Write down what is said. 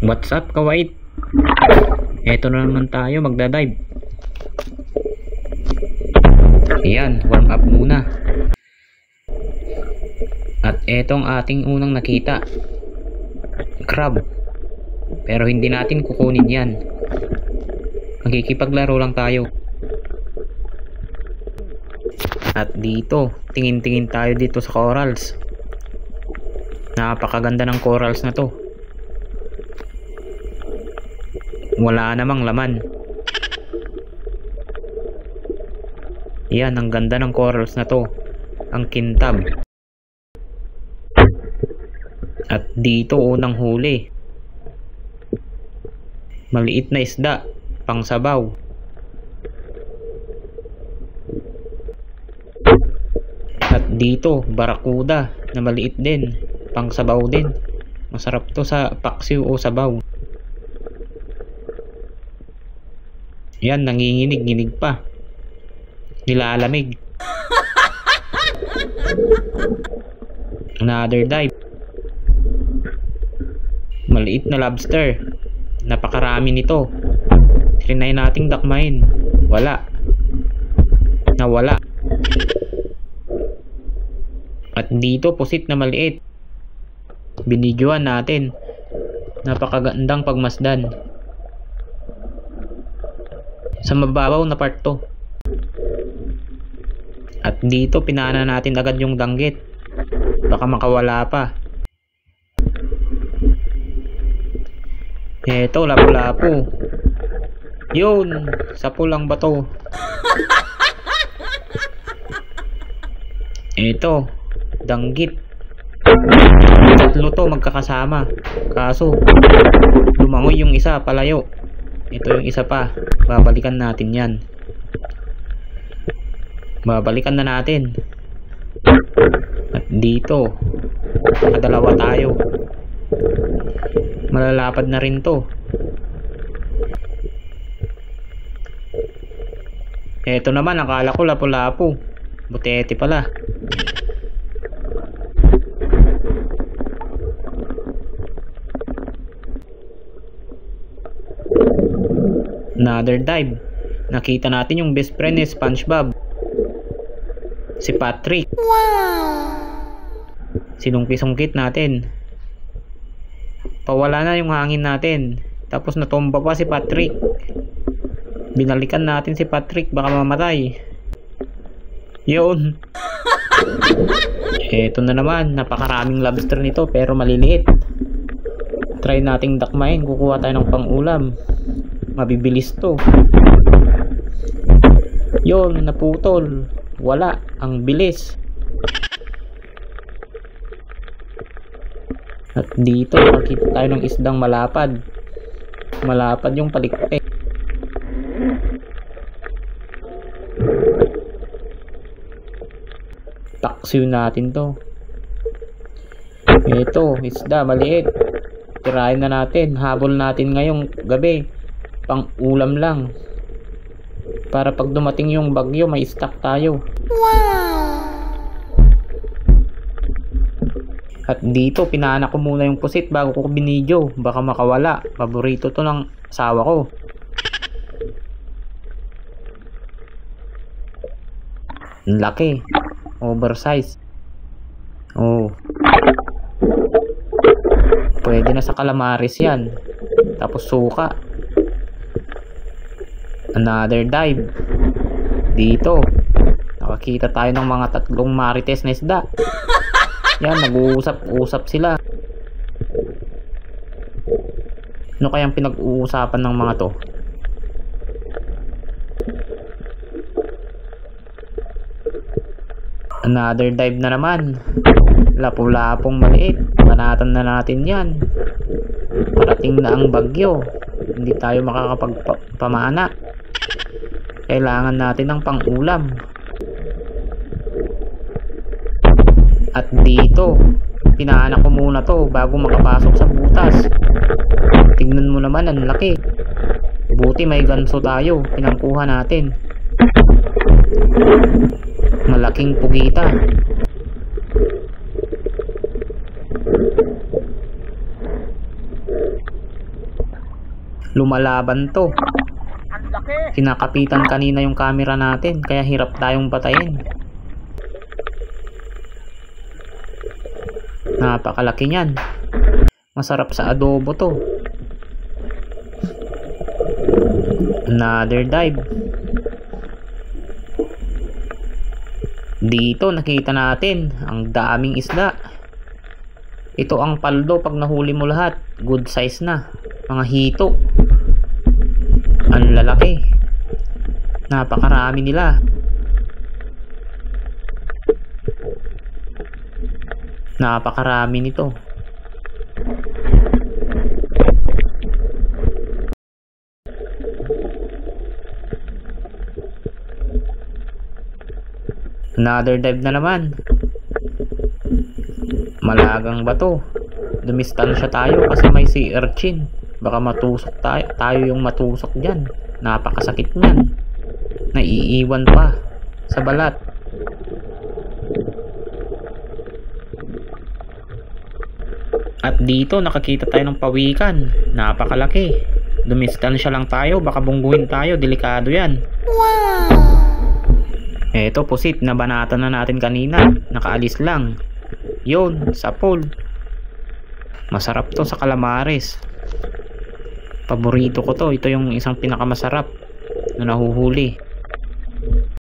What's up, kawait? Eto na naman tayo, magdadive. Ayan, warm up muna. At etong ating unang nakita, crab. Pero hindi natin kukunin yan. Magkikipaglaro lang tayo. At dito, tingin-tingin tayo dito sa corals. Napakaganda ng corals na to. Wala namang laman. Yan, ang ganda ng corals na to. Ang kintab. At dito unang huli. Maliit na isda, pang sabaw. At dito, barakuda na maliit din, pang sabaw din. Masarap to sa paksiw o sabaw. Yan, nanginginig-nginig pa. Nilalamig. Another dive. Maliit na lobster. Napakarami nito. Trinay nating dakmain. Wala. Nawala. At dito, pusit na maliit. Binidyoan natin. Napakagandang pagmasdan. Sa mababaw na part to. At dito pinana natin agad yung danggit. Baka makawala pa. Eto, lapu-lapu. Yun, sa pulang bato. Eto, danggit. Tatlo to magkakasama. Kaso lumangoy yung isa palayo. Ito yung isa pa. Babalikan natin yan. Babalikan na natin. At dito, nakadalawa tayo. Malalapad na rin to. Ito naman, akala ko lapu-lapu. Butete pala. Another dive. Nakita natin yung best friend ni SpongeBob. Si Patrick. Wow! Sinungkit-sungkit natin. Pawala na yung hangin natin. Tapos natumba pa si Patrick. Binalikan natin si Patrick, baka mamatay. Yun. Eto na naman, napakaraming lobster nito pero maliliit. Try nating dakmain, kukuha tayo ng pang-ulam. Mabibilis to. Yun, naputol. Wala, ang bilis. At dito, makikita tayo ng isdang malapad. Malapad yung palikpik. Taksiw natin to. Ito, isda, maliit. Tirahin na natin. Habol natin ngayong gabi. Pang ulam lang. Para pag dumating yung bagyo, may stock tayo. Wow! At dito, pinaanak ko muna yung pusit bago ko binidyo. Baka makawala. Paborito to ng asawa ko. Laki. Oversize. Oh. Pwede na sa calamaris yan. Tapos suka. Another dive. Dito. Nakakita tayo ng mga tatlong marites na isda. Yan, nag-uusap-usap sila. Ano kayang pinag-uusapan ng mga to? Another dive na naman. Lapu-lapong maliit. Banatan na natin yan. Parating na ang bagyo. Hindi tayo makakapagpamana. Kailangan natin ng pang-ulam. At dito, pinaanak ko muna to bago makapasok sa butas. Tingnan mo naman, ang laki. Buti may ganso tayo. Pinangkuha natin. Malaking pugita. Lumalaban to. Kinakapitan kanina yung camera natin, kaya hirap tayong patayin. Napakalaki niyan. Masarap sa adobo to. Another dive. Dito nakita natin ang daming isda. Ito ang paldo pag nahuli mo lahat. Good size na. Mga hito. Ang lalaki. Napakarami nila. Napakarami nito. Another dive na naman. Malagang bato. Dumistansya tayo kasi may sea urchin. Baka matusok tayo yung matusok dyan. Napakasakit niyan. Naiiwan pa sa balat. At dito nakakita tayo ng pawikan. Napakalaki. Dumistansya lang tayo. Baka bungguhin tayo. Delikado yan. Wow! Eto pusit, nabanatan na natin kanina. Nakaalis lang. Yun, sa pool. Masarap to sa calamares. Paborito ko to. Ito yung isang pinakamasarap na nahuhuli.